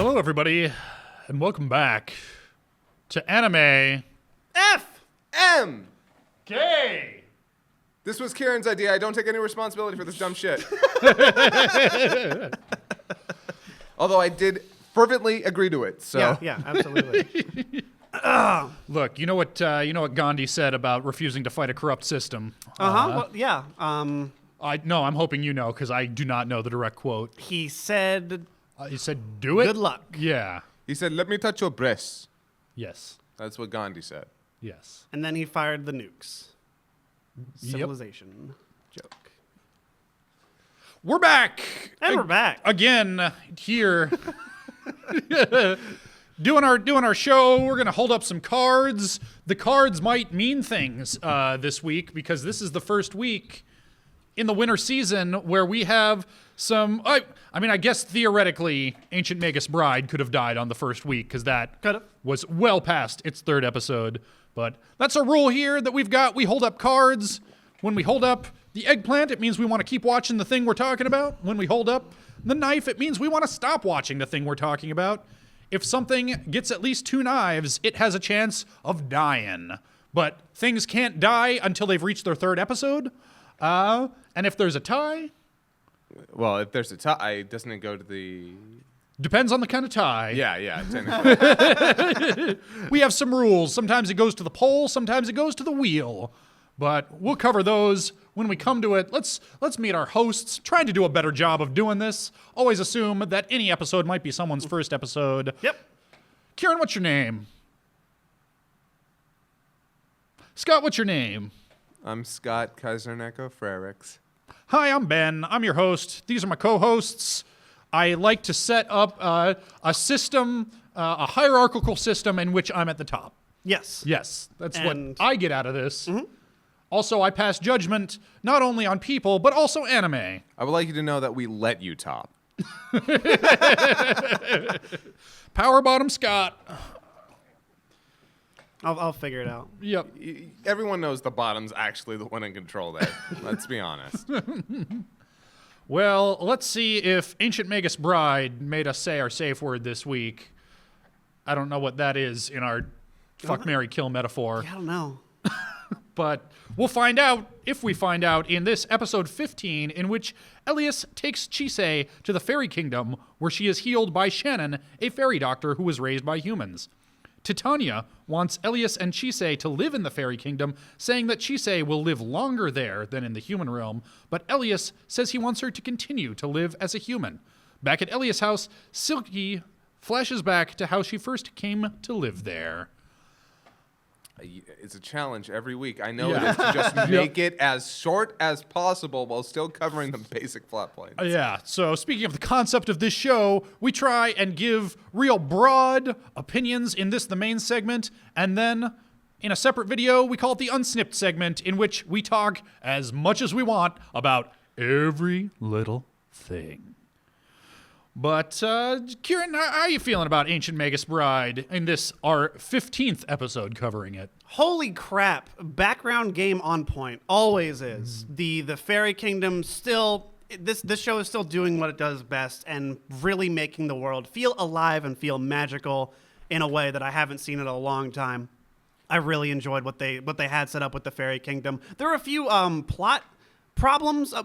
Hello, everybody, and welcome back to Anime FM. K. This was Kieran's idea. I don't take any responsibility for this dumb shit. Although I did fervently agree to it. So Yeah, absolutely. Look, you know what Gandhi said about refusing to fight a corrupt system. Well, yeah. I'm hoping you know because I do not know the direct quote. He said, He said, "Do it." "Good luck." Yeah. he said, "Let me touch your breasts." Yes. That's what Gandhi said. Yes. And then he fired the nukes. Yep. Civilization joke. We're back. And we're back. Again here. Doing our show. We're gonna hold up some cards. The cards might mean things this week because this is the first week in the winter season where we have some. I guess theoretically, Ancient Magus Bride could have died on the first week because that was well past its third episode. But that's a rule here that we've got. We hold up cards. When we hold up the eggplant, it means we want to keep watching the thing we're talking about. When we hold up the knife, it means we want to stop watching the thing we're talking about. If something gets at least 2 knives, it has a chance of dying. But things can't die until they've reached their third episode. And if there's a tie... Well, if there's a tie, doesn't it go to the... Depends on the kind of tie. Yeah, technically. We have some rules. Sometimes it goes to the pole, sometimes it goes to the wheel. But we'll cover those when we come to it. Let's meet our hosts, trying to do a better job of doing this. Always assume that any episode might be someone's first episode. Yep. Kieran, what's your name? Scott, what's your name? I'm Scott Kaiserneko Franxx. Hi, I'm Ben. I'm your host. These are my co-hosts. I like to set up a system, a hierarchical system in which I'm at the top. Yes. Yes, that's what And- I get out of this. Mm-hmm. Also, I pass judgment not only on people, but also anime. I would like you to know that we let you top. Power bottom Scott. I'll figure it out. Yep. Everyone knows the bottom's actually the one in control there. Let's be honest. Well, let's see if Ancient Magus Bride made us say our safe word this week. I don't know what that is in our fuck, marry, kill metaphor. I don't know. But we'll find out, if we find out, in this episode 15, in which Elias takes Chisei to the fairy kingdom, where she is healed by Shannon, a fairy doctor who was raised by humans. Titania wants Elias and Chisei to live in the fairy kingdom, saying that Chisei will live longer there than in the human realm, but Elias says he wants her to continue to live as a human. Back at Elias' house, Silky flashes back to how she first came to live there. It's a challenge every week. I know it is to just make it as short as possible while still covering the basic plot points. Yeah, so speaking of the concept of this show, we try and give real broad opinions in this, the main segment, and then in a separate video, we call it the unsnipped segment, in which we talk as much as we want about every little thing. But, Kieran, how are you feeling about Ancient Magus Bride in this, our 15th episode covering it? Holy crap. Background game on point. Always is. The fairy kingdom still... This show is still doing what it does best and really making the world feel alive and feel magical in a way that I haven't seen in a long time. I really enjoyed what they had set up with the fairy kingdom. There were a few plot problems,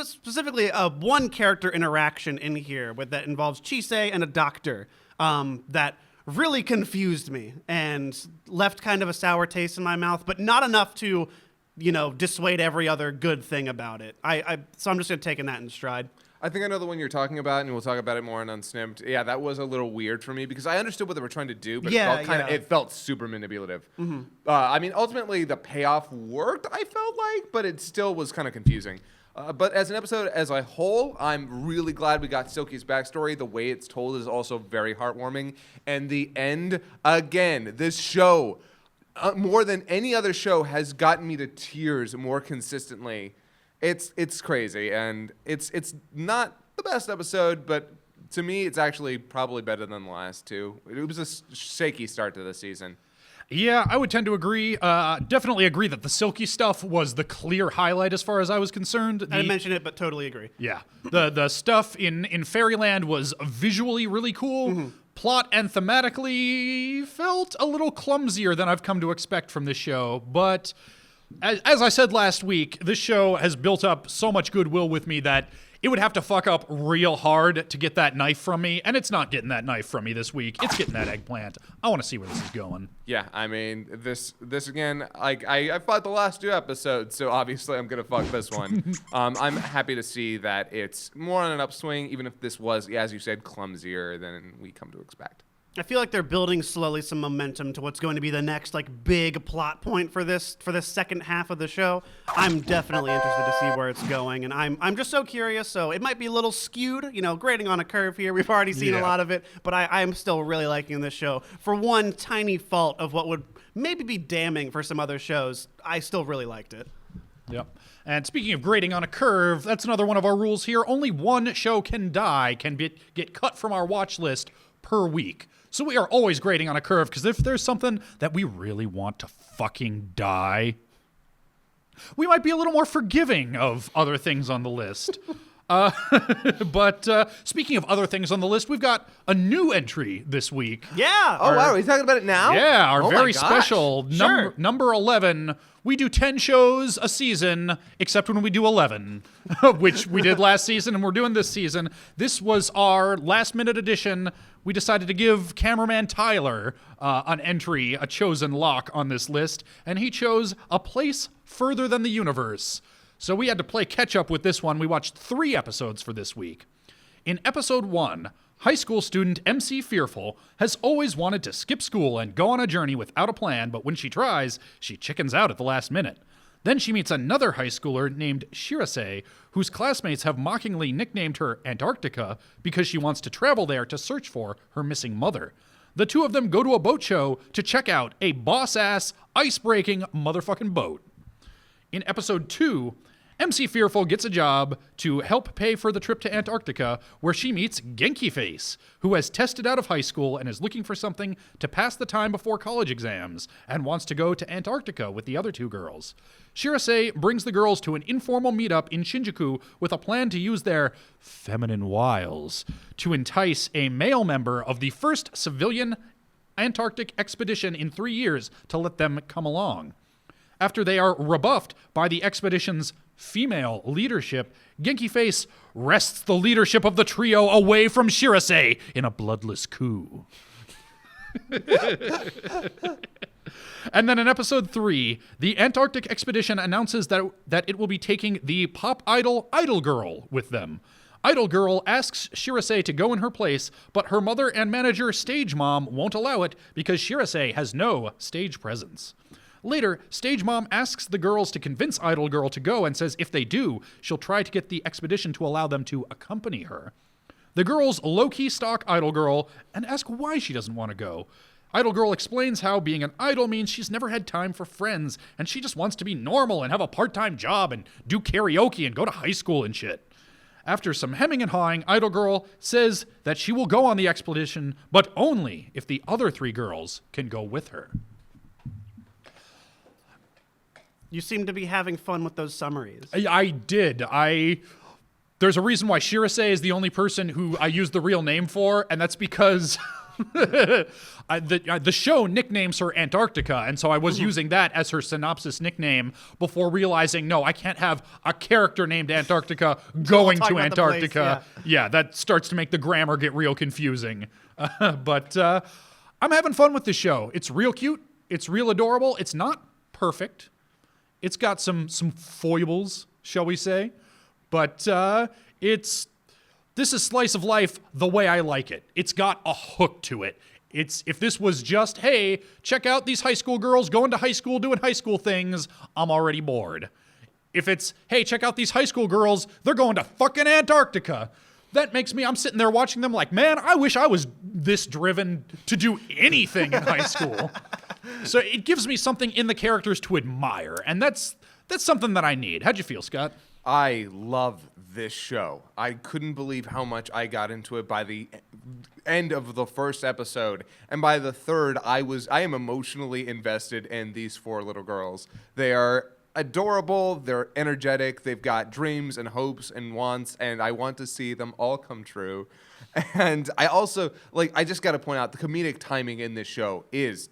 specifically one character interaction in here that involves Chisei and a doctor that really confused me and left kind of a sour taste in my mouth, but not enough to, dissuade every other good thing about it. So I'm just going to take that in stride. I think I know the one you're talking about, and we'll talk about it more in Unsnipped. Yeah, that was a little weird for me because I understood what they were trying to do, but it felt super manipulative. Mm-hmm. Ultimately, the payoff worked, I felt like, but it still was kind of confusing. But as an episode as a whole, I'm really glad we got Silky's backstory. The way it's told is also very heartwarming. And the end, again, this show, more than any other show, has gotten me to tears more consistently. It's crazy, and it's not the best episode, but to me, it's actually probably better than the last two. It was a shaky start to the season. Yeah, I would tend to agree. Definitely agree that the Silky stuff was the clear highlight as far as I was concerned. I didn't mention it, but totally agree. Yeah. The stuff in Fairyland was visually really cool, plot and thematically felt a little clumsier than I've come to expect from this show, but as I said last week, this show has built up so much goodwill with me that it would have to fuck up real hard to get that knife from me, and it's not getting that knife from me this week. It's getting that eggplant. I want to see where this is going. Yeah, I mean, this again, I fought the last 2 episodes, so obviously I'm going to fuck this one. I'm happy to see that it's more on an upswing, even if this was, as you said, clumsier than we come to expect. I feel like they're building slowly some momentum to what's going to be the next big plot point for this second half of the show. I'm definitely interested to see where it's going, and I'm just so curious. So it might be a little skewed, grading on a curve here. We've already seen a lot of it, but I'm still really liking this show. For one tiny fault of what would maybe be damning for some other shows, I still really liked it. Yep. And speaking of grading on a curve, that's another one of our rules here. Only one show can get cut from our watch list per week. So we are always grading on a curve, because if there's something that we really want to fucking die, we might be a little more forgiving of other things on the list. But speaking of other things on the list, we've got a new entry this week. Yeah. Oh, wow. Are we talking about it now? Yeah, our Oh very my gosh. special Sure. number 11. We do 10 shows a season, except when we do 11, which we did last season and we're doing this season. This was our last-minute edition. We decided to give cameraman Tyler an entry, a chosen lock on this list, and he chose A Place Further Than the Universe. So we had to play catch-up with this one. We watched 3 episodes for this week. In episode 1, high school student MC Fearful has always wanted to skip school and go on a journey without a plan, but when she tries, she chickens out at the last minute. Then she meets another high schooler named Shirase, whose classmates have mockingly nicknamed her Antarctica because she wants to travel there to search for her missing mother. The two of them go to a boat show to check out a boss-ass, ice-breaking motherfucking boat. In episode 2, MC Fearful gets a job to help pay for the trip to Antarctica, where she meets Genki Face, who has tested out of high school and is looking for something to pass the time before college exams, and wants to go to Antarctica with the other 2 girls. Shirase brings the girls to an informal meetup in Shinjuku with a plan to use their feminine wiles to entice a male member of the first civilian Antarctic expedition in 3 years to let them come along. After they are rebuffed by the expedition's female leadership, Genki Face wrests the leadership of the trio away from Shirase in a bloodless coup. And then in episode 3, the Antarctic expedition announces that it will be taking the pop idol Idol Girl with them. Idol Girl asks Shirase to go in her place, but her mother and manager Stage Mom won't allow it because Shirase has no stage presence. Later, Stage Mom asks the girls to convince Idol Girl to go and says if they do, she'll try to get the expedition to allow them to accompany her. The girls low-key stalk Idol Girl and ask why she doesn't want to go. Idol Girl explains how being an idol means she's never had time for friends, and she just wants to be normal and have a part-time job and do karaoke and go to high school and shit. After some hemming and hawing, Idol Girl says that she will go on the expedition, but only if the other 3 girls can go with her. You seem to be having fun with those summaries. I did. There's a reason why Shirase is the only person who I use the real name for, and that's because the show nicknames her Antarctica, and so I was using that as her synopsis nickname before realizing, no, I can't have a character named Antarctica going to Antarctica. Place, yeah, that starts to make the grammar get real confusing. But I'm having fun with this show. It's real cute. It's real adorable. It's not perfect. It's got some foibles, shall we say. But this is slice of life the way I like it. It's got a hook to it. If this was just, hey, check out these high school girls going to high school doing high school things, I'm already bored. If it's, hey, check out these high school girls, they're going to fucking Antarctica, that makes me, I'm sitting there watching them like, man, I wish I was this driven to do anything in high school. So it gives me something in the characters to admire, and that's something that I need. How'd you feel, Scott? I love this show. I couldn't believe how much I got into it by the end of the first episode, and by the third, I am emotionally invested in these 4 little girls. They are adorable, they're energetic, they've got dreams and hopes and wants, and I want to see them all come true. And I also, I just got to point out, the comedic timing in this show is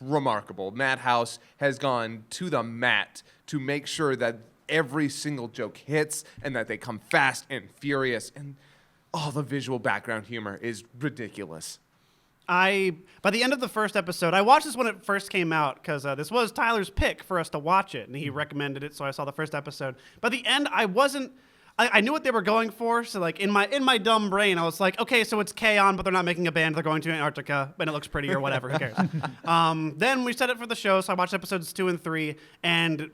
remarkable. Madhouse has gone to the mat to make sure that every single joke hits and that they come fast and furious, and all the visual background humor is ridiculous. By the end of the first episode, I watched this when it first came out because this was Tyler's pick for us to watch it, and he recommended it, so I saw the first episode. By the end, I knew what they were going for, so in my dumb brain, I was like, okay, so it's K-On, but they're not making a band, they're going to Antarctica, and it looks pretty or whatever, who cares? Then we set it for the show, so I watched episodes 2 and 3, and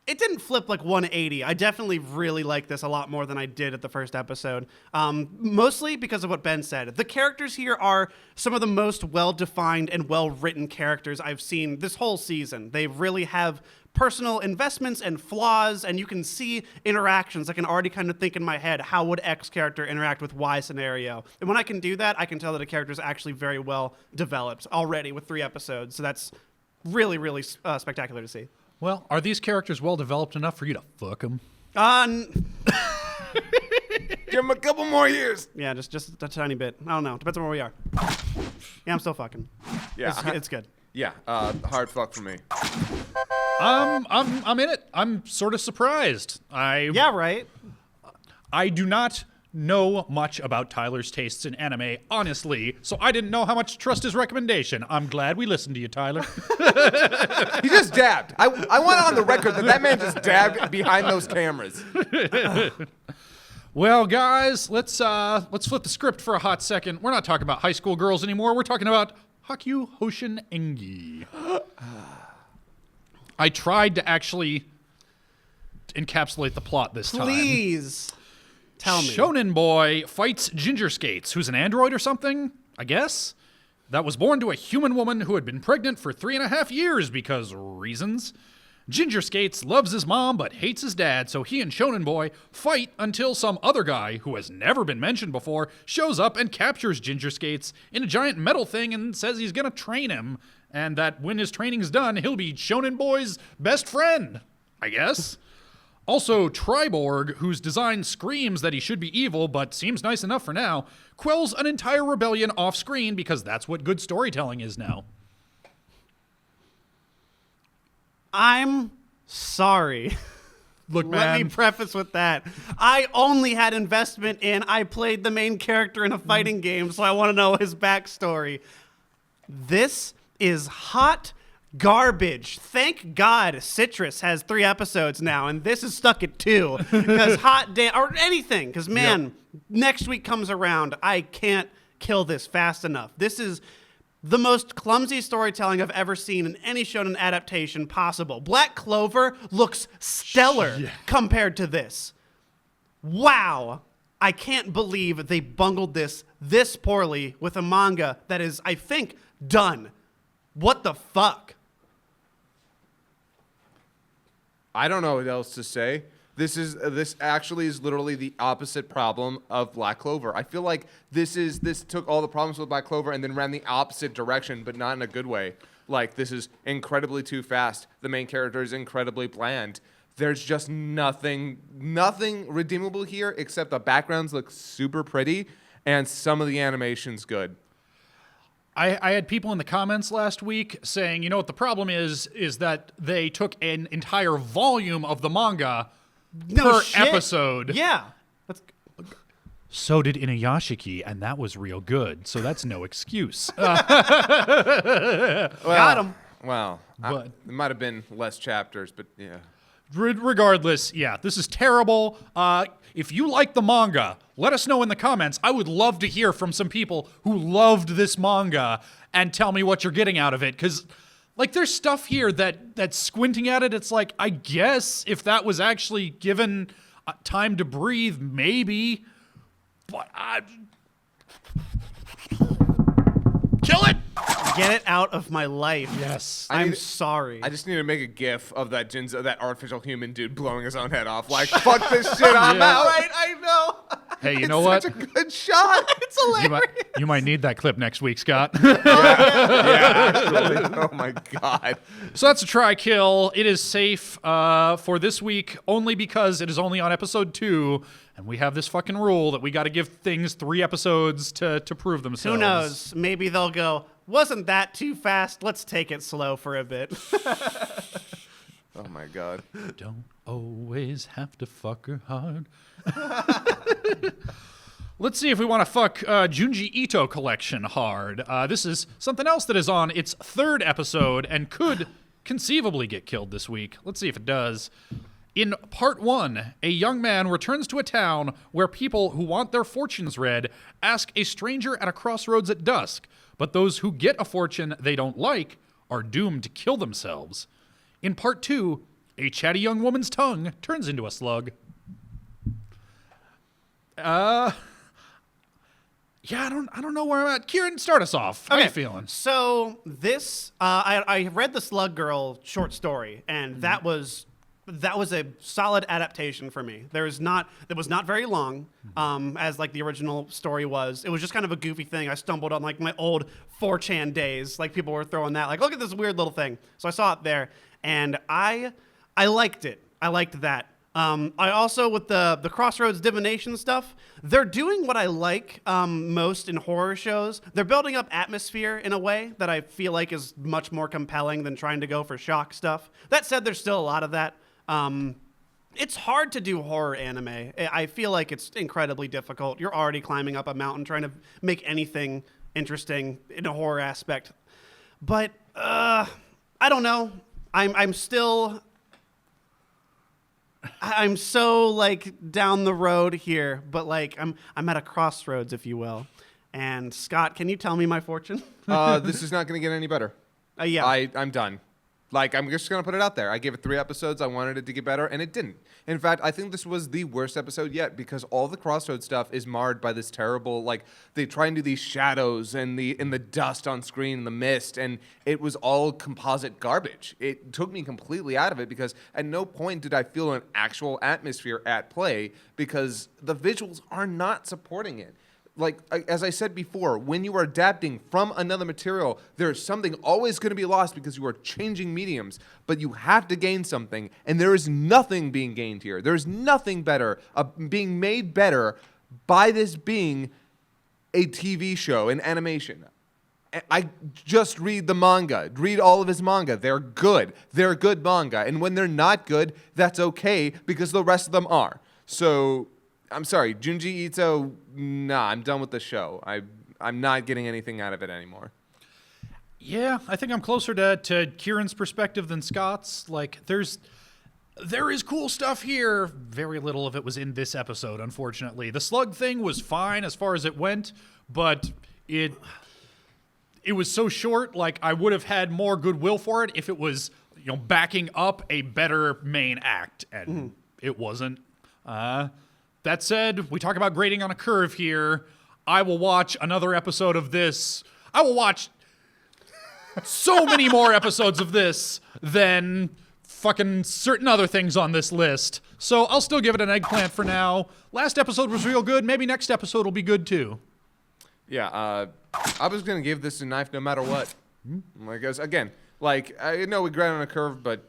it didn't flip 180. I definitely really like this a lot more than I did at the first episode, mostly because of what Ben said. The characters here are some of the most well-defined and well-written characters I've seen this whole season. They really have personal investments and flaws, and you can see interactions. I can already kind of think in my head, how would X character interact with Y scenario? And when I can do that, I can tell that a character is actually very well developed already with 3 episodes. So that's really, really spectacular to see. Well, are these characters well developed enough for you to fuck them? Give them a couple more years. Yeah, just a tiny bit. I don't know. Depends on where we are. Yeah, I'm still fucking. Yeah, it's good. Yeah, hard fuck for me. I'm in it. I'm sort of surprised. Yeah, right. I do not know much about Tyler's tastes in anime, honestly, so I didn't know how much to trust his recommendation. I'm glad we listened to you, Tyler. He just dabbed. I want on the record that man just dabbed behind those cameras. Well, guys, let's flip the script for a hot second. We're not talking about high school girls anymore. We're talking about Hakyu Hoshin Engi. I tried to actually encapsulate the plot this time. Please. Tell me. Shonen boy fights Ginger Skates, who's an android or something, I guess, that was born to a human woman who had been pregnant for 3.5 years because reasons. Ginger Skates loves his mom but hates his dad, so he and Shonen boy fight until some other guy, who has never been mentioned before, shows up and captures Ginger Skates in a giant metal thing and says he's gonna train him, and that when his training's done, he'll be Shonen boy's best friend, I guess. Also, Triborg, whose design screams that he should be evil but seems nice enough for now, quells an entire rebellion off-screen because that's what good storytelling is now. I'm sorry. Look, man. Let me preface with that. I only had investment in I played the main character in a fighting game, so I want to know his backstory. This is hot garbage. Thank God Citrus has 3 episodes now, and this is stuck at 2. Because or anything. Because, man, next week comes around, I can't kill this fast enough. This is the most clumsy storytelling I've ever seen in any shonen adaptation possible. Black Clover looks stellar compared to this. Wow. I can't believe they bungled this poorly with a manga that is, I think, done. What the fuck? I don't know what else to say. This actually is literally the opposite problem of Black Clover. I feel like this took all the problems with Black Clover and then ran the opposite direction, but not in a good way. Like, this is incredibly too fast. The main character is incredibly bland. There's just nothing redeemable here except the backgrounds look super pretty and some of the animation's good. I had people in the comments last week saying, you know what the problem is that they took an entire volume of the manga per episode. Yeah. So did Inuyashiki, and that was real good, so that's no excuse. Got him. Well, it might have been less chapters, but yeah. Regardless, yeah, this is terrible. If you like the manga, let us know in the comments. I would love to hear from some people who loved this manga and tell me what you're getting out of it. Because, like, there's stuff here that's squinting at it. It's like, I guess if that was actually given time to breathe, maybe. But kill it! Get it out of my life. Yes. I'm sorry. I just need to make a gif of that that artificial human dude blowing his own head off. Like, fuck this shit, I'm out. Right, I know. Hey, you know what? Such a good shot. It's hilarious. You might need that clip next week, Scott. Yeah, actually. Oh my god. So that's a try kill. It is safe for this week only because it is only on episode 2, and we have this fucking rule that we got to give things 3 episodes to prove themselves. Who knows? Maybe they'll go, wasn't that too fast? Let's take it slow for a bit. Oh my god. Don't always have to fuck her hard. Let's see if we want to fuck Junji Ito Collection hard. This is something else that is on its 3rd episode and could conceivably get killed this week. Let's see if it does. In part 1, a young man returns to a town where people who want their fortunes read ask a stranger at a crossroads at dusk, but those who get a fortune they don't like are doomed to kill themselves. In part 2, a chatty young woman's tongue turns into a slug. Yeah, I don't know where I'm at. Kieran, start us off. How are you feeling? So this, I read the Slug Girl short story, and that was a solid adaptation for me. It was not very long, as like the original story was. It was just kind of a goofy thing. I stumbled on like my old 4chan days, like people were throwing that, like, look at this weird little thing. So I saw it there, and I liked it. I liked that. I also, with the Crossroads divination stuff, they're doing what I like most in horror shows. They're building up atmosphere in a way that I feel like is much more compelling than trying to go for shock stuff. That said, there's still a lot of that. It's hard to do horror anime. I feel like it's incredibly difficult. You're already climbing up a mountain trying to make anything interesting in a horror aspect. But I don't know. I'm so like down the road here, but like I'm at a crossroads, if you will. And Scott, can you tell me my fortune? This is not going to get any better. Yeah. I'm done. Like, I'm just going to put it out there. I gave it 3 episodes. I wanted it to get better, and it didn't. In fact, I think this was the worst episode yet because all the Crossroads stuff is marred by this terrible, like, they try and do these shadows and the dust on screen and the mist, and it was all composite garbage. It took me completely out of it because at no point did I feel an actual atmosphere at play because the visuals are not supporting it. Like, as I said before, when you are adapting from another material, there's something always going to be lost because you are changing mediums, but you have to gain something, and there is nothing being gained here. There's nothing better, being made better by this being a TV show, an animation. I just read the manga. Read all of his manga. They're good. They're good manga, and when they're not good, that's okay because the rest of them are. So I'm sorry, Junji Ito, nah, I'm done with the show. I'm not getting anything out of it anymore. Yeah, I think I'm closer to Kieran's perspective than Scott's. Like, there is cool stuff here. Very little of it was in this episode, unfortunately. The slug thing was fine as far as it went, but it was so short, like, I would have had more goodwill for it if it was, backing up a better main act, and it wasn't. That said, we talk about grading on a curve here. I will watch another episode of this. I will watch so many more episodes of this than fucking certain other things on this list. So I'll still give it an eggplant for now. Last episode was real good. Maybe next episode will be good too. Yeah, I was going to give this a knife no matter what. Like, again, like, I know we grade on a curve, but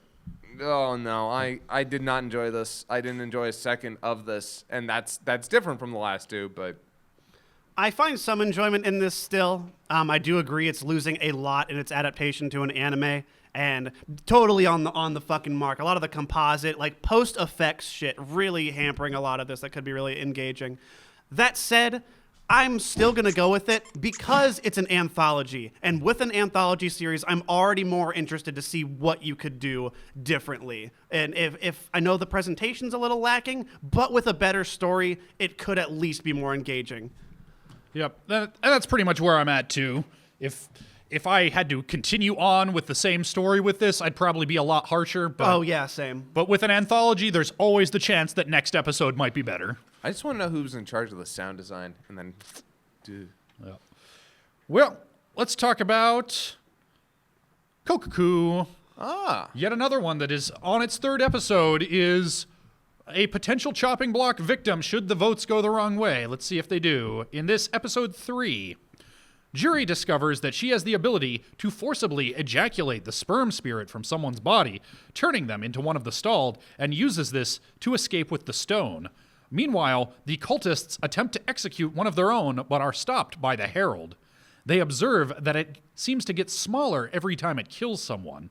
oh no, I did not enjoy this. I didn't enjoy a second of this, and that's different from the last 2, but I find some enjoyment in this still. I do agree it's losing a lot in its adaptation to an anime, and totally on the fucking mark. A lot of the composite, like post effects shit, really hampering a lot of this that could be really engaging. That said, I'm still going to go with it because it's an anthology. And with an anthology series, I'm already more interested to see what you could do differently. And if I know the presentation's a little lacking, but with a better story, it could at least be more engaging. Yep, and that's pretty much where I'm at too. If I had to continue on with the same story with this, I'd probably be a lot harsher. But, oh yeah, same. But with an anthology, there's always the chance that next episode might be better. I just want to know who's in charge of the sound design, and then, dude. Yeah. Well, let's talk about Kokkoku. Yet another one that is on its 3rd episode is a potential chopping block victim should the votes go the wrong way. Let's see if they do. In this episode 3, Juri discovers that she has the ability to forcibly ejaculate the sperm spirit from someone's body, turning them into one of the stalled, and uses this to escape with the stone. Meanwhile, the cultists attempt to execute one of their own, but are stopped by the Herald. They observe that it seems to get smaller every time it kills someone.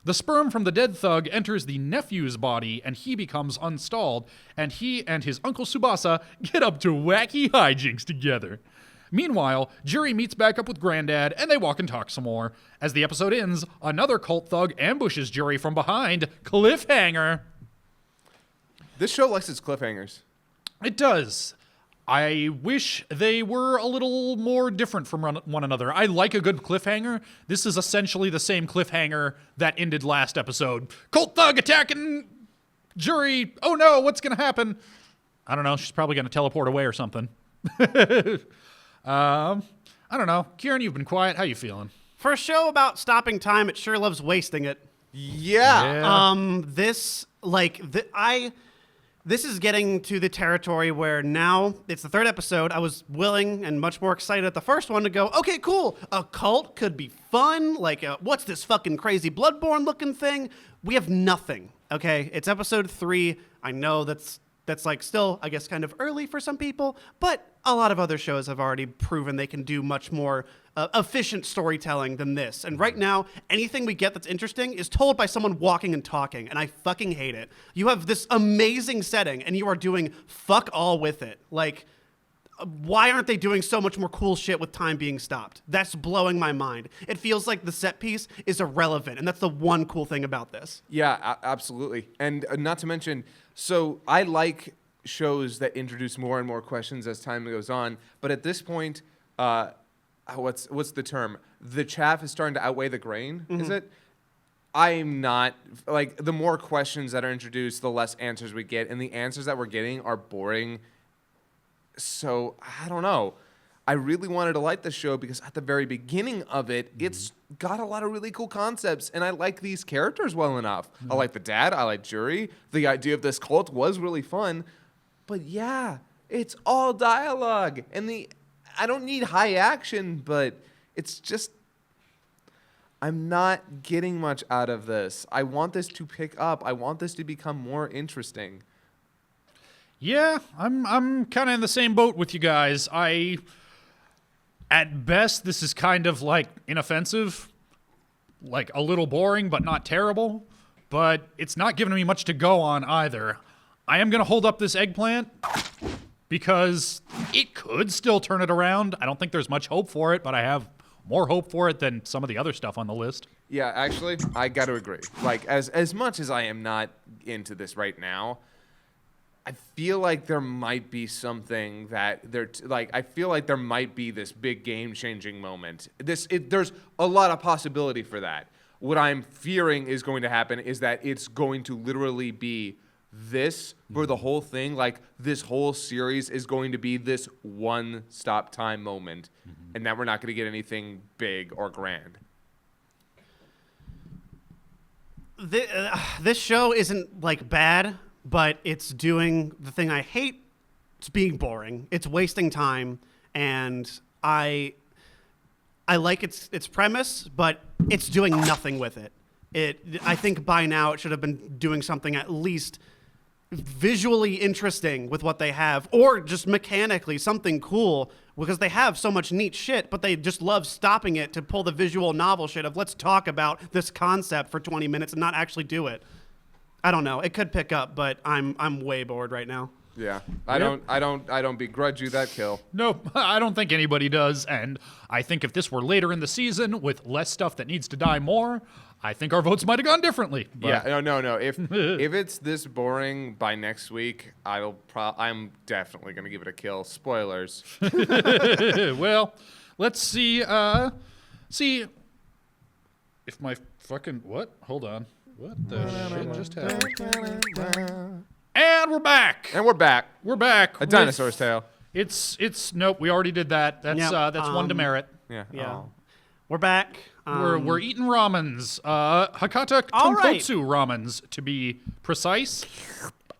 The sperm from the dead thug enters the nephew's body, and he becomes unstalled, and he and his Uncle Tsubasa get up to wacky hijinks together. Meanwhile, Juri meets back up with Granddad, and they walk and talk some more. As the episode ends, another cult thug ambushes Juri from behind. Cliffhanger. This show likes its cliffhangers. It does. I wish they were a little more different from one another. I like a good cliffhanger. This is essentially the same cliffhanger that ended last episode. Cult thug attacking Juri. Oh no, what's going to happen? I don't know. She's probably going to teleport away or something. I don't know. Kieran, you've been quiet. How you feeling? For a show about stopping time, it sure loves wasting it. Yeah. This is getting to the territory where now it's the third episode. I was willing and much more excited at the first one to go, okay, cool. A cult could be fun. Like, what's this fucking crazy Bloodborne looking thing? We have nothing. Okay, it's episode 3. I know that's like still, I guess, kind of early for some people, but a lot of other shows have already proven they can do much more efficient storytelling than this. And right now, anything we get that's interesting is told by someone walking and talking, and I fucking hate it. You have this amazing setting, and you are doing fuck all with it. Like, why aren't they doing so much more cool shit with time being stopped? That's blowing my mind. It feels like the set piece is irrelevant, and that's the one cool thing about this. Yeah, absolutely. And not to mention, so I like shows that introduce more and more questions as time goes on, but at this point, what's the term? The chaff is starting to outweigh the grain, is it? I'm not, like, the more questions that are introduced, the less answers we get, and the answers that we're getting are boring. So, I don't know. I really wanted to like this show because at the very beginning of it, it's got a lot of really cool concepts, and I like these characters well enough. I like the dad, I like Juri. The idea of this cult was really fun. But yeah, it's all dialogue, and I don't need high action, but it's just, I'm not getting much out of this. I want this to pick up. I want this to become more interesting. Yeah, I'm kind of in the same boat with you guys. At best, this is kind of like inoffensive, like a little boring, but not terrible. But it's not giving me much to go on either. I am going to hold up this eggplant because it could still turn it around. I don't think there's much hope for it, but I have more hope for it than some of the other stuff on the list. Yeah, actually, I got to agree. Like, as much as I am not into this right now, I feel like there might be something that I feel like there might be this big game-changing moment. There's a lot of possibility for that. What I'm fearing is going to happen is that it's going to literally be this for the whole thing. Like, this whole series is going to be this one stop time moment, and that we're not going to get anything big or grand. This show isn't like bad, but it's doing the thing I hate. It's being boring. It's wasting time, and I like its premise, but it's doing nothing with it. I think by now it should have been doing something at least visually interesting with what they have, or just mechanically something cool, because they have so much neat shit, but they just love stopping it to pull the visual novel shit of let's talk about this concept for 20 minutes and not actually do it. I don't know. It could pick up, but I'm way bored right now. Yeah, I don't begrudge you that kill. No, I don't think anybody does, and I think if this were later in the season with less stuff that needs to die more, I think our votes might have gone differently. But. Yeah, no. If it's this boring by next week, I'm definitely gonna give it a kill. Spoilers. Well, let's see. See if my fucking what? Hold on. What the shit just happened? And we're back. We're back. A dinosaur's tale. It's nope. We already did that. That's one demerit. Yeah. Oh. We're back. We're eating ramens. Hakata Tonkotsu ramens, to be precise.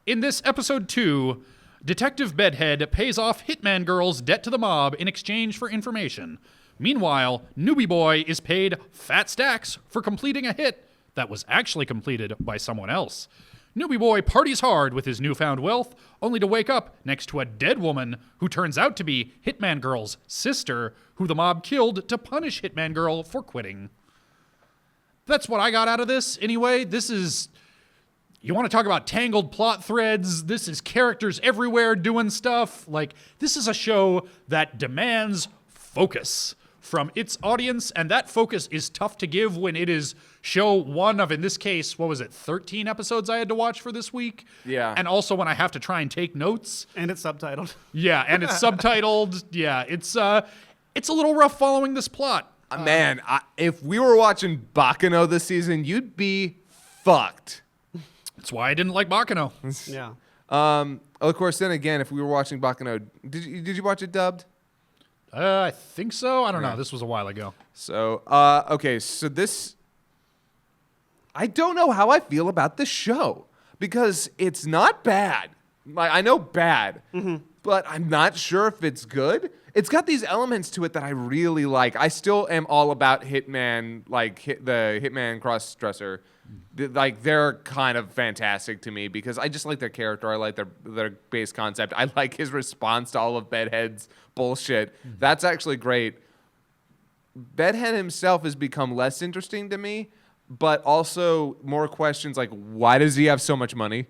In this episode 2, Detective Bedhead pays off Hitman Girl's debt to the mob in exchange for information. Meanwhile, Newbie Boy is paid fat stacks for completing a hit that was actually completed by someone else. Newbie Boy parties hard with his newfound wealth, only to wake up next to a dead woman who turns out to be Hitman Girl's sister, who the mob killed to punish Hitman Girl for quitting. That's what I got out of this. Anyway, this is... You want to talk about tangled plot threads? This is characters everywhere doing stuff. Like, this is a show that demands focus from its audience, and that focus is tough to give when it is show one of, in this case, what was it, 13 episodes I had to watch for this week? Yeah. And also when I have to try and take notes. And it's subtitled. Yeah, and it's subtitled. Yeah, it's a little rough following this plot. Man, if we were watching Baccano this season, you'd be fucked. That's why I didn't like Baccano. Yeah. Of course, then again, if we were watching Baccano, did you watch it dubbed? I think so. I don't know. This was a while ago. So, okay, so this... I don't know how I feel about this show, because it's not bad. Like, I know bad, but I'm not sure if it's good. It's got these elements to it that I really like. I still am all about Hitman, like the Hitman cross-dresser. Like, they're kind of fantastic to me because I just like their character. I like their base concept. I like his response to all of Bedhead's bullshit. That's actually great. Bedhead himself has become less interesting to me, but also more questions like, why does he have so much money?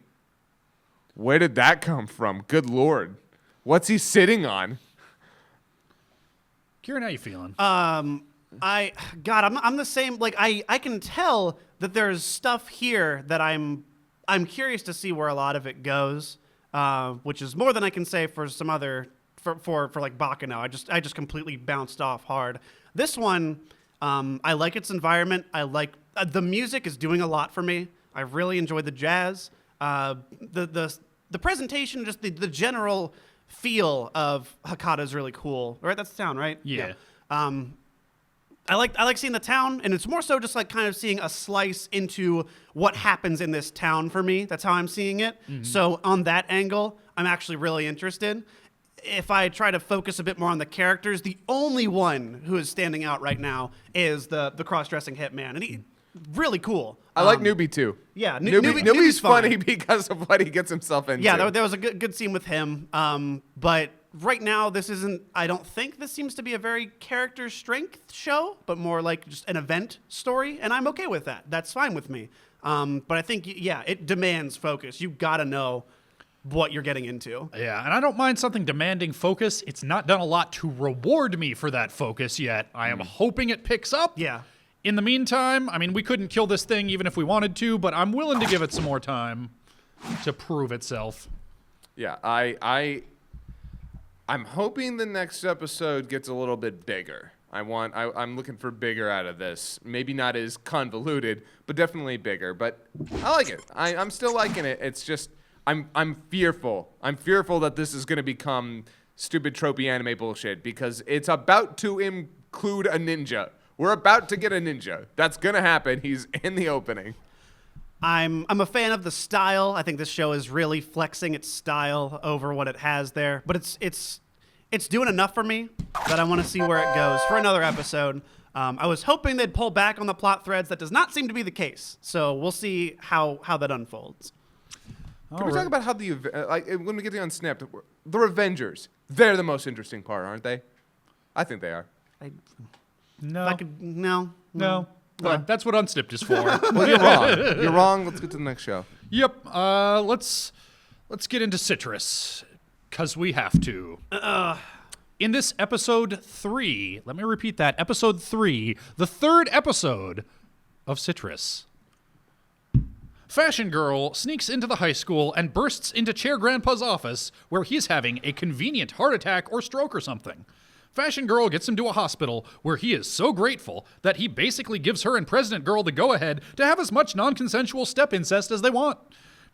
Where did that come from? Good Lord. What's he sitting on? Kieran, how you feeling? I'm the same. Like, I can tell that there's stuff here that I'm curious to see where a lot of it goes, which is more than I can say for some other for like Baccano. I just completely bounced off hard. This one, I like its environment. I like the music is doing a lot for me. I really enjoyed the jazz, the presentation, just the general feel of Hakata is really cool. Right, that's the town, right? Yeah. I like seeing the town, and it's more so just like kind of seeing a slice into what happens in this town for me. That's how I'm seeing it. So on that angle, I'm actually really interested. If I try to focus a bit more on the characters, the only one who is standing out right now is the cross-dressing hitman, and he really cool. I like Newbie too. Yeah, Newbie's fun. funny because of what he gets himself into. Yeah, there was a good scene with him. But right now, I don't think this seems to be a very character strength show, but more like just an event story, and I'm okay with that. That's fine with me. But I think, it demands focus. You gotta know what you're getting into. Yeah, and I don't mind something demanding focus. It's not done a lot to reward me for that focus yet. I am hoping it picks up. Yeah. In the meantime, I mean, we couldn't kill this thing even if we wanted to, but I'm willing to give it some more time to prove itself. Yeah, I'm hoping the next episode gets a little bit bigger. I'm looking for bigger out of this. Maybe not as convoluted, but definitely bigger. But I like it. I'm still liking it. It's just I'm fearful. I'm fearful that this is going to become stupid tropey anime bullshit because it's about to include a ninja. We're about to get a ninja. That's going to happen. He's in the opening. I'm a fan of the style. I think this show is really flexing its style over what it has there. But it's doing enough for me that I want to see where it goes for another episode. I was hoping they'd pull back on the plot threads. That does not seem to be the case. So we'll see how that unfolds. Can we talk about how when we get to Unsnipped, the Revengers, they're the most interesting part, aren't they? I think they are. No. But that's what Unsnipped is for. Well, you're wrong. You're wrong. Let's get to the next show. Yep. Let's get into Citrus, because we have to. In this episode 3, let me repeat that, episode 3, the third episode of Citrus. Fashion Girl sneaks into the high school and bursts into Chair Grandpa's office, where he's having a convenient heart attack or stroke or something. Fashion Girl gets him to a hospital where he is so grateful that he basically gives her and President Girl the go-ahead to have as much non-consensual step incest as they want.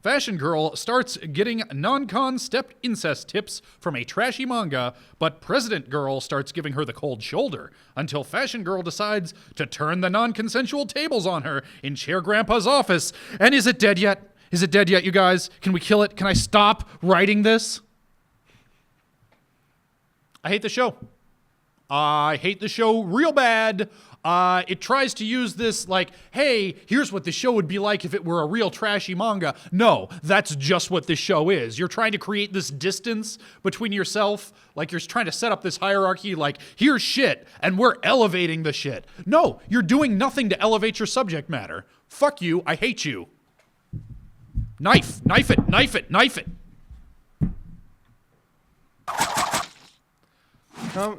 Fashion Girl starts getting non-con step incest tips from a trashy manga, but President Girl starts giving her the cold shoulder until Fashion Girl decides to turn the non-consensual tables on her in Chair Grandpa's office. And is it dead yet? Is it dead yet, you guys? Can we kill it? Can I stop writing this? I hate the show. I hate the show real bad. It tries to use this like, hey, here's what the show would be like if it were a real trashy manga. No, that's just what this show is. You're trying to create this distance between yourself, like you're trying to set up this hierarchy, like, here's shit, and we're elevating the shit. No, you're doing nothing to elevate your subject matter. Fuck you, I hate you. Knife it, knife it, knife it.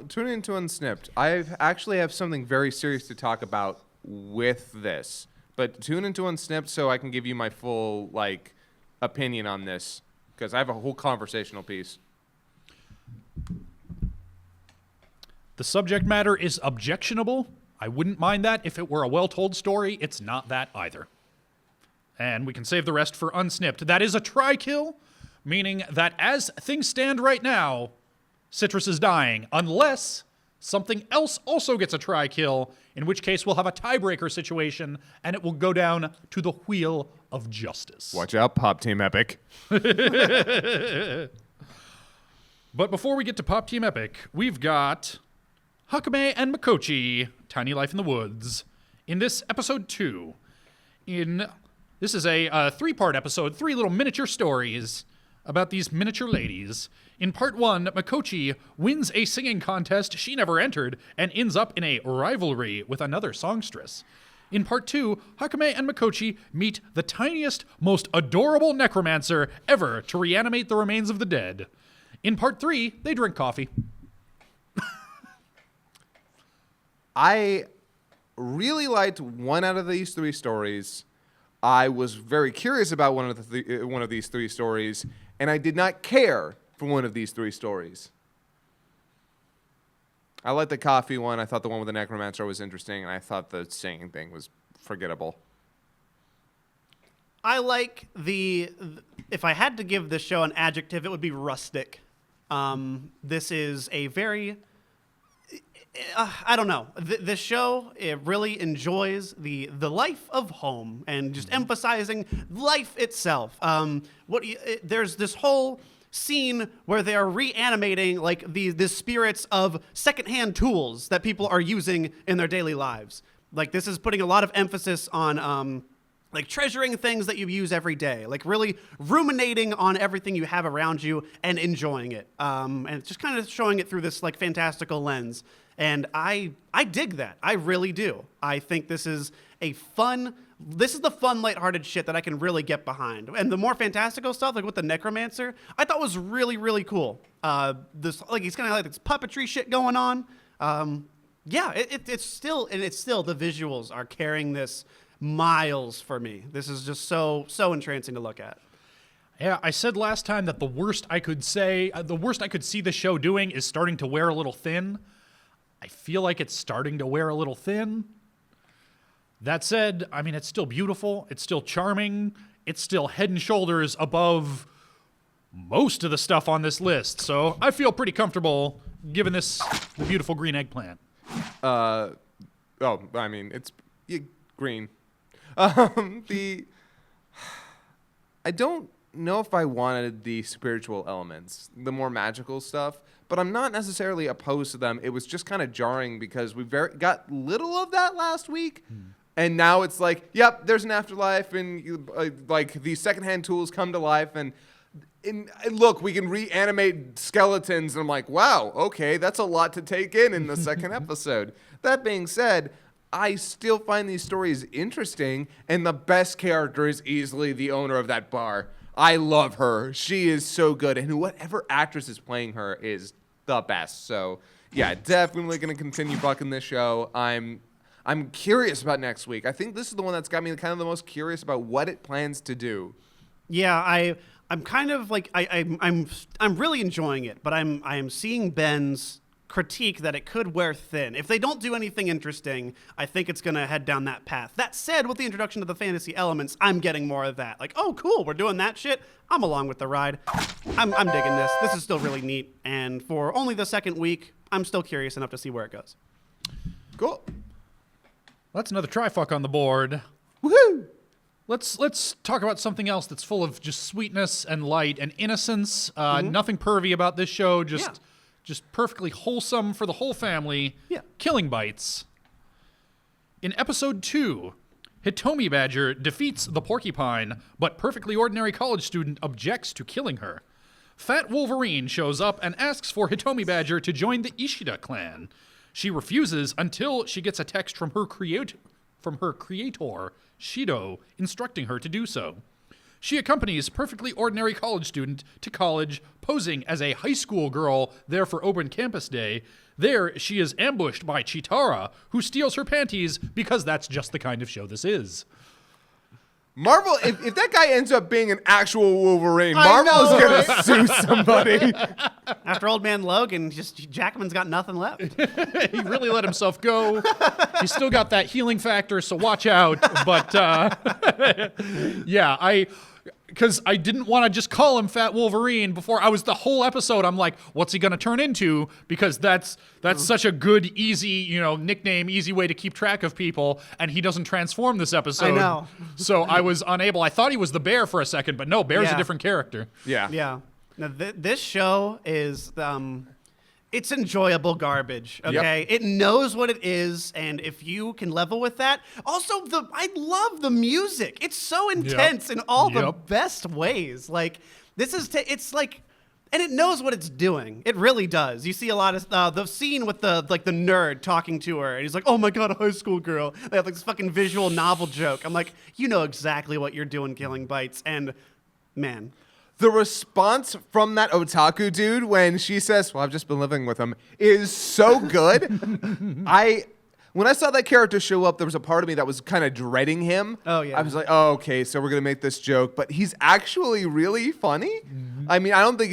Tune into Unsnipped. I actually have something very serious to talk about with this. But tune into Unsnipped so I can give you my full opinion on this, because I have a whole conversational piece. The subject matter is objectionable. I wouldn't mind that if it were a well-told story. It's not that either. And we can save the rest for Unsnipped. That is a tri-kill, meaning that as things stand right now, Citrus is dying, unless something else also gets a tri-kill, in which case we'll have a tiebreaker situation, and it will go down to the Wheel of Justice. Watch out, Pop Team Epic. But before we get to Pop Team Epic, we've got Hakumei and Mikochi, Tiny Life in the Woods, in this episode 2. This is a 3-part episode, 3 little miniature stories about these miniature ladies. In part 1, Mikochi wins a singing contest she never entered and ends up in a rivalry with another songstress. In part 2, Hakame and Mikochi meet the tiniest, most adorable necromancer ever to reanimate the remains of the dead. In part 3, they drink coffee. I really liked one out of these 3 stories. I was very curious about one of these 3 stories, and I did not care for one of these 3 stories. I liked the coffee one. I thought the one with the necromancer was interesting, and I thought the singing thing was forgettable. I like if I had to give this show an adjective, it would be rustic. This is a very, I don't know. This show, it really enjoys the life of home and just emphasizing life itself. There's this whole scene where they are reanimating the spirits of secondhand tools that people are using in their daily lives. This is putting a lot of emphasis on treasuring things that you use every day, really ruminating on everything you have around you and enjoying it. And it's just kind of showing it through this fantastical lens. And I dig that. I really do. I think this is the fun, lighthearted shit that I can really get behind. And the more fantastical stuff, with the necromancer, I thought was really, really cool. He's kind of this puppetry shit going on. It's still the visuals are carrying this miles for me. This is just so entrancing to look at. Yeah, I said last time that the worst I could see the show doing is starting to wear a little thin. I feel like it's starting to wear a little thin. That said, I mean, it's still beautiful. It's still charming. It's still head and shoulders above most of the stuff on this list. So I feel pretty comfortable giving this the beautiful green eggplant. It's green. I don't know if I wanted the spiritual elements, the more magical stuff, but I'm not necessarily opposed to them. It was just kind of jarring because we got little of that last week, and now it's yep, there's an afterlife, and these secondhand tools come to life, and look, we can reanimate skeletons, and I'm like, wow, okay, that's a lot to take in the second episode. That being said, I still find these stories interesting, and the best character is easily the owner of that bar. I love her. She is so good, and whatever actress is playing her is the best. So, yeah, definitely going to continue bucking this show. I'm curious about next week. I think this is the one that's got me kind of the most curious about what it plans to do. Yeah, I'm kind of I'm really enjoying it, but I'm seeing Ben's critique that it could wear thin. If they don't do anything interesting, I think it's going to head down that path. That said, with the introduction of the fantasy elements, I'm getting more of that. Oh, cool, we're doing that shit. I'm along with the ride. I'm digging this. This is still really neat. And for only the second week, I'm still curious enough to see where it goes. Cool. That's another tri-fuck on the board. Woohoo! Let's talk about something else that's full of just sweetness and light and innocence. Nothing pervy about this show. Just perfectly wholesome for the whole family. Yeah. Killing Bites. In episode 2, Hitomi Badger defeats the porcupine, but perfectly ordinary college student objects to killing her. Fat Wolverine shows up and asks for Hitomi Badger to join the Ishida clan. She refuses until she gets a text from her creator, Shido, instructing her to do so. She accompanies perfectly ordinary college student to college, posing as a high school girl there for open campus day. There, she is ambushed by Chitara, who steals her panties because that's just the kind of show this is. Marvel, if that guy ends up being an actual Wolverine, Marvel's going to sue somebody. After Old Man Logan, Jackman's got nothing left. He really let himself go. He's still got that healing factor, so watch out. But, because I didn't want to just call him Fat Wolverine before the whole episode. I'm like, what's he going to turn into? Because that's such a good, easy, nickname, easy way to keep track of people. And he doesn't transform this episode. I know. So I was unable. I thought he was the bear for a second, but no, Bear's a different character. Yeah. Yeah. Now, this show is, it's enjoyable garbage, okay? Yep. It knows what it is, and if you can level with that. Also, I love the music. It's so intense in all the best ways. Like, this is, it's like, and it knows what it's doing. It really does. You see a lot of, the scene with the nerd talking to her, and he's like, oh my God, a high school girl. They have like this fucking visual novel joke. I'm like, you know exactly what you're doing, Killing Bites, and man. The response from that otaku dude when she says, well, I've just been living with him, is so good. When I saw that character show up, there was a part of me that was kind of dreading him. Oh, yeah. I was like, oh, okay, so we're going to make this joke. But he's actually really funny. Mm-hmm. I mean, I don't think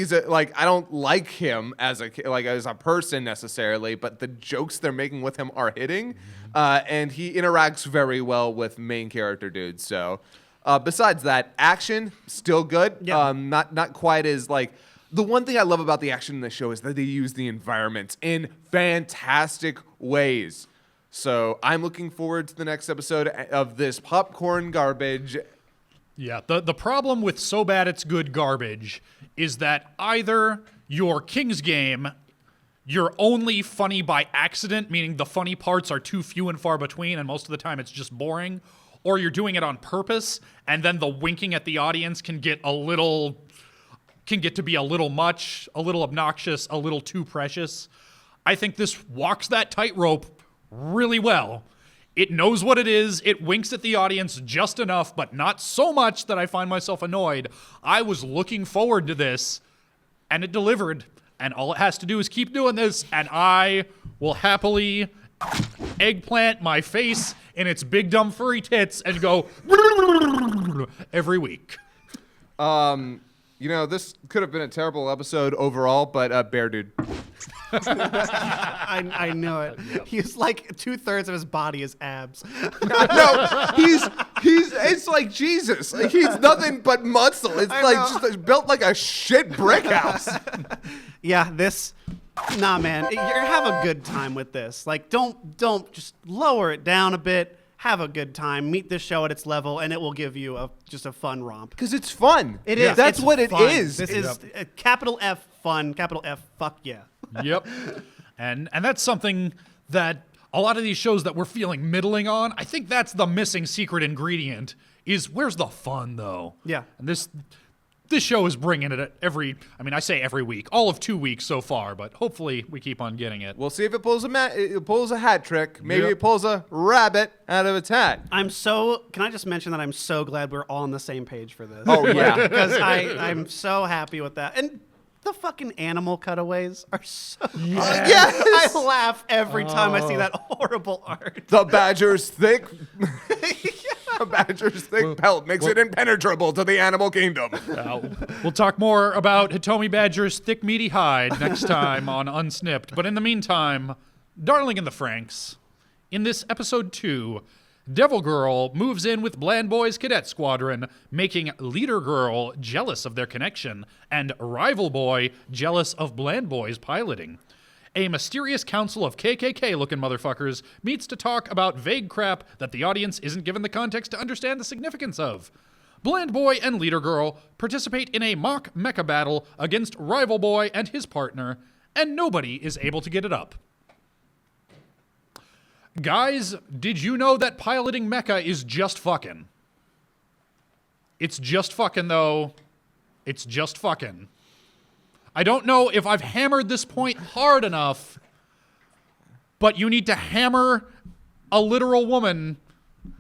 I don't like him as a person necessarily, but the jokes they're making with him are hitting. Mm-hmm. And he interacts very well with main character dudes, so... besides that, action still good. Yeah. Not quite as like. The one thing I love about the action in the show is that they use the environments in fantastic ways. So I'm looking forward to the next episode of this popcorn garbage. Yeah, the problem with so bad it's good garbage is that either your King's Game, you're only funny by accident, meaning the funny parts are too few and far between, and most of the time it's just boring. Or you're doing it on purpose, and then the winking at the audience can get to be a little much, a little obnoxious, a little too precious. I think this walks that tightrope really well. It knows what it is. It winks at the audience just enough, but not so much that I find myself annoyed. I was looking forward to this, and it delivered. And all it has to do is keep doing this, and I will happily eggplant my face in its big dumb furry tits and go every week. This could have been a terrible episode overall, but Bear Dude. I know it. Yep. He's like 2/3 of his body is abs. No, he's it's like Jesus. Like, he's nothing but muscle. It's just built like a shit brick house. Yeah, nah, man, you have a good time with this. Like, don't just lower it down a bit. Have a good time. Meet this show at its level, and it will give you just a fun romp. Because it's fun. It is. That's what it fun. is. This is capital F fun, capital F fuck yeah. Yep. And that's something that a lot of these shows that we're feeling middling on, I think that's the missing secret ingredient is where's the fun, though? Yeah. And this show is bringing it every week, all of 2 weeks so far, but hopefully we keep on getting it. We'll see if it pulls a hat trick. Maybe it pulls a rabbit out of its hat. Can I just mention that I'm so glad we're all on the same page for this. Oh, yeah. Because I'm so happy with that. And the fucking animal cutaways are so yes. I laugh every time I see that horrible art. The badger's thick pelt makes it impenetrable to the animal kingdom. We'll talk more about Hitomi Badger's thick, meaty hide next time on Unsnipped. But in the meantime, Darling in the Franxx. In this episode 2, Devil Girl moves in with Bland Boy's cadet squadron, making Leader Girl jealous of their connection and Rival Boy jealous of Bland Boy's piloting. A mysterious council of KKK-looking motherfuckers meets to talk about vague crap that the audience isn't given the context to understand the significance of. Bland Boy and Leader Girl participate in a mock mecha battle against Rival Boy and his partner, and nobody is able to get it up. Guys, did you know that piloting mecha is just fucking? It's just fucking, though. It's just fucking. I don't know if I've hammered this point hard enough, but you need to hammer a literal woman,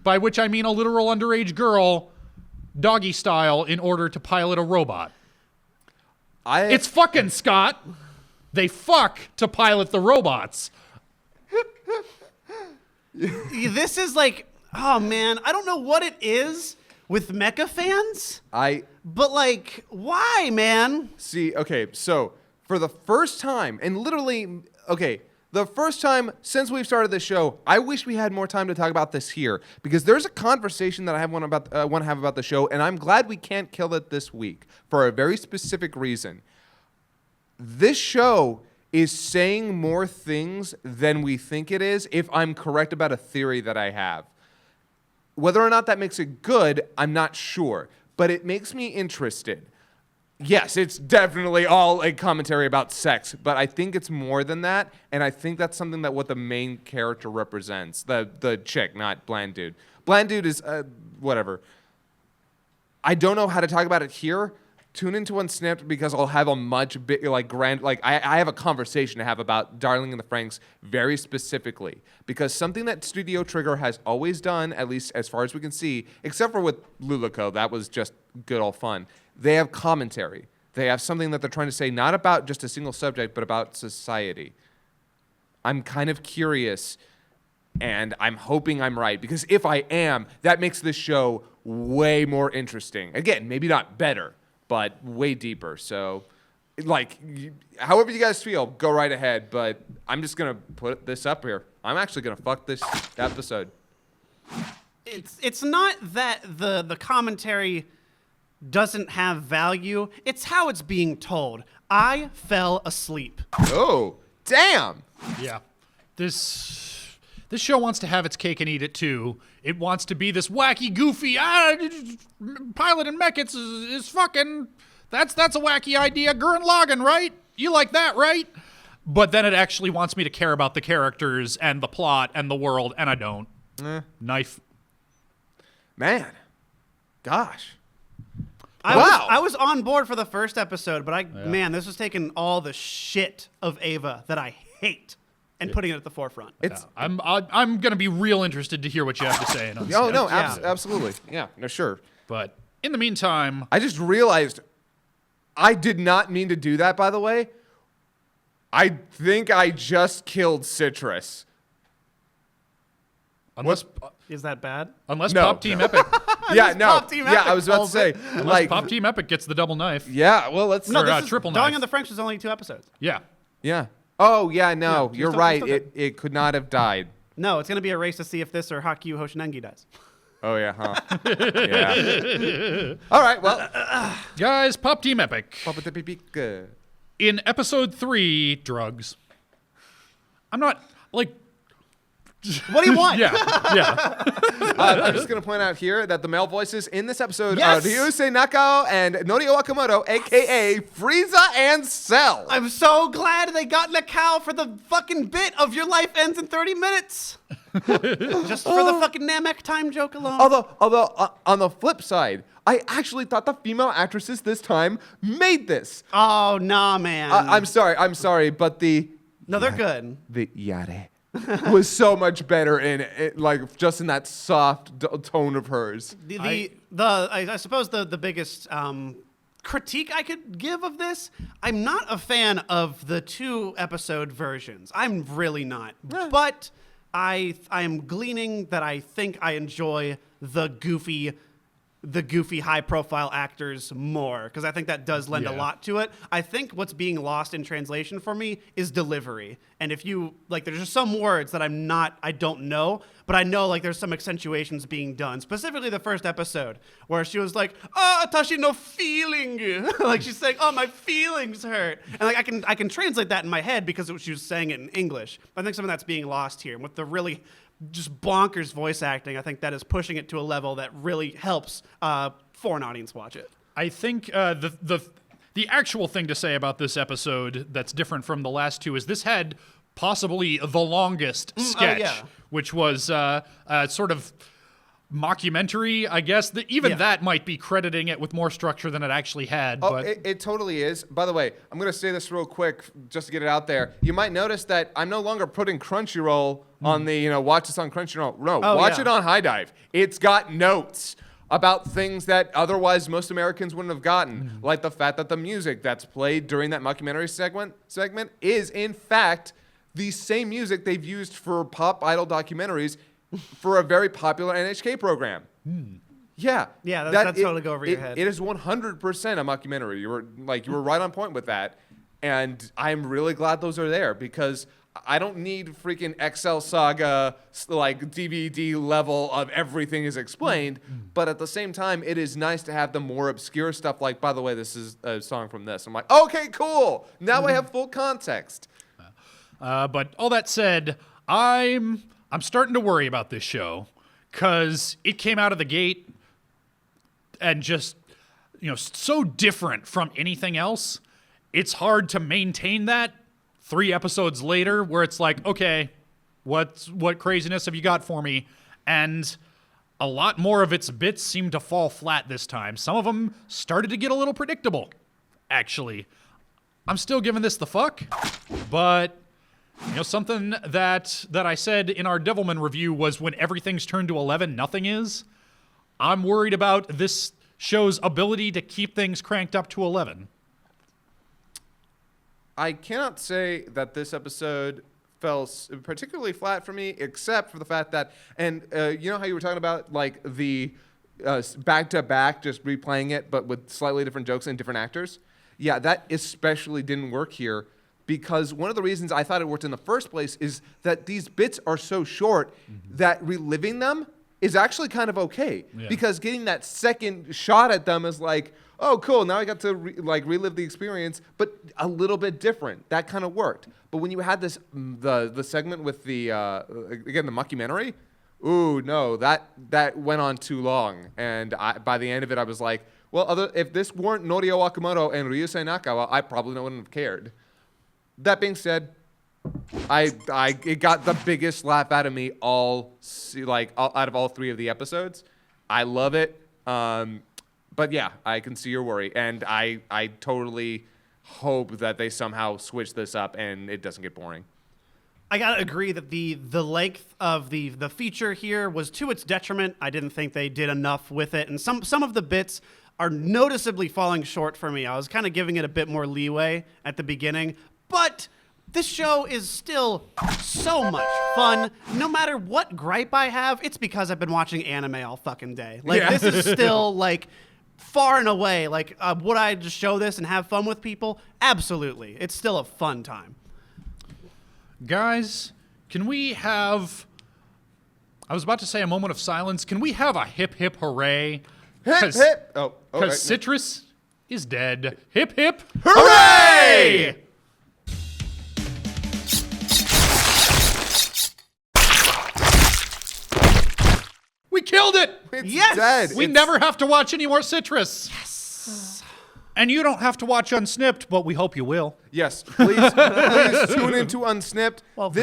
by which I mean a literal underage girl, doggy style in order to pilot a robot. It's fucking, Scott. They fuck to pilot the robots. This is like, oh man, I don't know what it is with mecha fans. But like, why, man? See, okay, so for the first time, and literally, okay, the first time since we've started this show, I wish we had more time to talk about this here, because there's a conversation that I want to have about the show, and I'm glad we can't kill it this week for a very specific reason. This show is saying more things than we think it is, if I'm correct about a theory that I have. Whether or not that makes it good, I'm not sure, but it makes me interested. Yes, it's definitely all a commentary about sex, but I think it's more than that, and I think that's something that what the main character represents. The chick, not Bland Dude. Bland Dude is, whatever. I don't know how to talk about it here. Tune into Unsnipped because I'll have a much big, grand, I have a conversation to have about Darling in the Franxx very specifically, because something that Studio Trigger has always done, at least as far as we can see, except for with Luluco, that was just good old fun. They have commentary. They have something that they're trying to say, not about just a single subject, but about society. I'm kind of curious, and I'm hoping I'm right, because if I am, that makes this show way more interesting. Again, maybe not better, but way deeper. So, however you guys feel, go right ahead. But I'm just going to put this up here. I'm actually going to fuck this episode. It's not that the commentary doesn't have value. It's how it's being told. I fell asleep. Oh, damn. Yeah. This show wants to have its cake and eat it too. It wants to be this wacky, goofy, pilot and mech is fucking, that's a wacky idea. Gurren Lagann, right? You like that, right? But then it actually wants me to care about the characters and the plot and the world, and I don't. Knife. Man. Gosh. I was on board for the first episode, but man, this was taking all the shit of Ava that I hate and putting it at the forefront. I'm going to be real interested to hear what you have to say. Oh, no, absolutely. Yeah, no, sure. But in the meantime... I just realized I did not mean to do that, by the way. I think I just killed Citrus. Unless... Is that bad? Unless Pop Team Epic... Yeah, no. I was about to say. Unless Pop Team Epic gets the double knife. Yeah, well, let's... No, triple knife. Darling in the Franxx was only 2 episodes. Yeah. Yeah. Oh, yeah, no, you're right. It could not have died. No, it's going to be a race to see if this or Hakyu Hoshin Engi dies. Oh, yeah, huh? Yeah. All right, well. Guys, Pop Team Epic. In episode 3, drugs. I'm not, What do you want? Yeah. I'm just going to point out here that the male voices in this episode Yes! are Ryusei Nakao and Norio Akamoto, a.k.a. Frieza and Cell. I'm so glad they got Nakao for the fucking bit of your life ends in 30 minutes. Just for the fucking Namek time joke alone. Although on the flip side, I actually thought the female actresses this time made this. Oh, nah, man. I'm sorry, but No, they're good. The yare was so much better in it, just in that soft tone of hers. I suppose the biggest critique I could give of this, I'm not a fan of the 2 episode versions. I'm really not. But I am gleaning that I think I enjoy the goofy the goofy, high-profile actors more, because I think that does lend a lot to it. I think what's being lost in translation for me is delivery. And if you, like, there's just some words that I don't know, but I know, like, there's some accentuations being done. Specifically the first episode, where she was like, Tashi no feeling. Like, she's saying, oh, my feelings hurt. And, like, I can translate that in my head because she was saying it in English. But I think some of that's being lost here. And with the really just bonkers voice acting, I think that is pushing it to a level that really helps foreign audience watch it. I think the actual thing to say about this episode that's different from the last two is this had possibly the longest sketch, which was sort of mockumentary, I guess. That might be crediting it with more structure than it actually had. Oh, but it totally is. By the way, I'm going to say this real quick just to get it out there. You might notice that I'm no longer putting Crunchyroll on the, watch this on Crunchyroll. No, watch it on High Dive. It's got notes about things that otherwise most Americans wouldn't have gotten, like the fact that the music that's played during that mockumentary segment is, in fact, the same music they've used for pop idol documentaries for a very popular NHK program. Yeah. Yeah, that's totally go over your head. It is 100% a mockumentary. You were right on point with that. And I'm really glad those are there because I don't need freaking Excel Saga like DVD level of everything is explained, but at the same time, it is nice to have the more obscure stuff like, by the way, this is a song from this. I'm like, okay, cool. Now I have full context. But all that said, I'm starting to worry about this show because it came out of the gate and just, so different from anything else. It's hard to maintain that 3 episodes later where it's like, okay, what craziness have you got for me? And a lot more of its bits seem to fall flat this time. Some of them started to get a little predictable, actually. I'm still giving this the fuck, but something that I said in our Devilman review was when everything's turned to 11, nothing is. I'm worried about this show's ability to keep things cranked up to 11. I cannot say that this episode fell particularly flat for me, except for the fact that, and you know how you were talking about like the back-to-back, just replaying it, but with slightly different jokes and different actors? Yeah, that especially didn't work here because one of the reasons I thought it worked in the first place is that these bits are so short that reliving them is actually kind of okay because getting that second shot at them is like, oh, cool, now I got to relive the experience, but a little bit different. That kind of worked. But when you had this, the segment with the, again, the mockumentary, ooh, no, that went on too long. And by the end of it, I was like, well, if this weren't Norio Wakamoto and Ryusei Nakawa, I probably wouldn't have cared. That being said, it got the biggest laugh out of me out of all 3 of the episodes. I love it. But yeah, I can see your worry, and I totally hope that they somehow switch this up and it doesn't get boring. I gotta agree that the length of the feature here was to its detriment. I didn't think they did enough with it, and some of the bits are noticeably falling short for me. I was kind of giving it a bit more leeway at the beginning, but this show is still so much fun. No matter what gripe I have, it's because I've been watching anime all fucking day. This is still far and away, would I just show this and have fun with people? Absolutely. It's still a fun time. Guys, can we have... I was about to say a moment of silence. Can we have a hip, hip, hooray? Hip, hip! Oh, because Citrus is dead. Hip, hip, hooray! We killed it! It's dead. We never have to watch any more Citrus. Yes. And you don't have to watch Unsnipped, but we hope you will. Yes, please tune into Unsnipped. Well,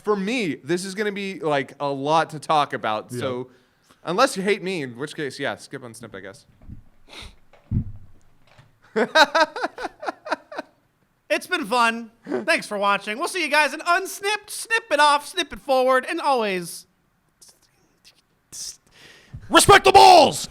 for me, this is going to be a lot to talk about. Yeah. So, unless you hate me, in which case, yeah, skip Unsnipped, I guess. It's been fun. Thanks for watching. We'll see you guys in Unsnipped. Snip it off, snip it forward, and always... respect the balls!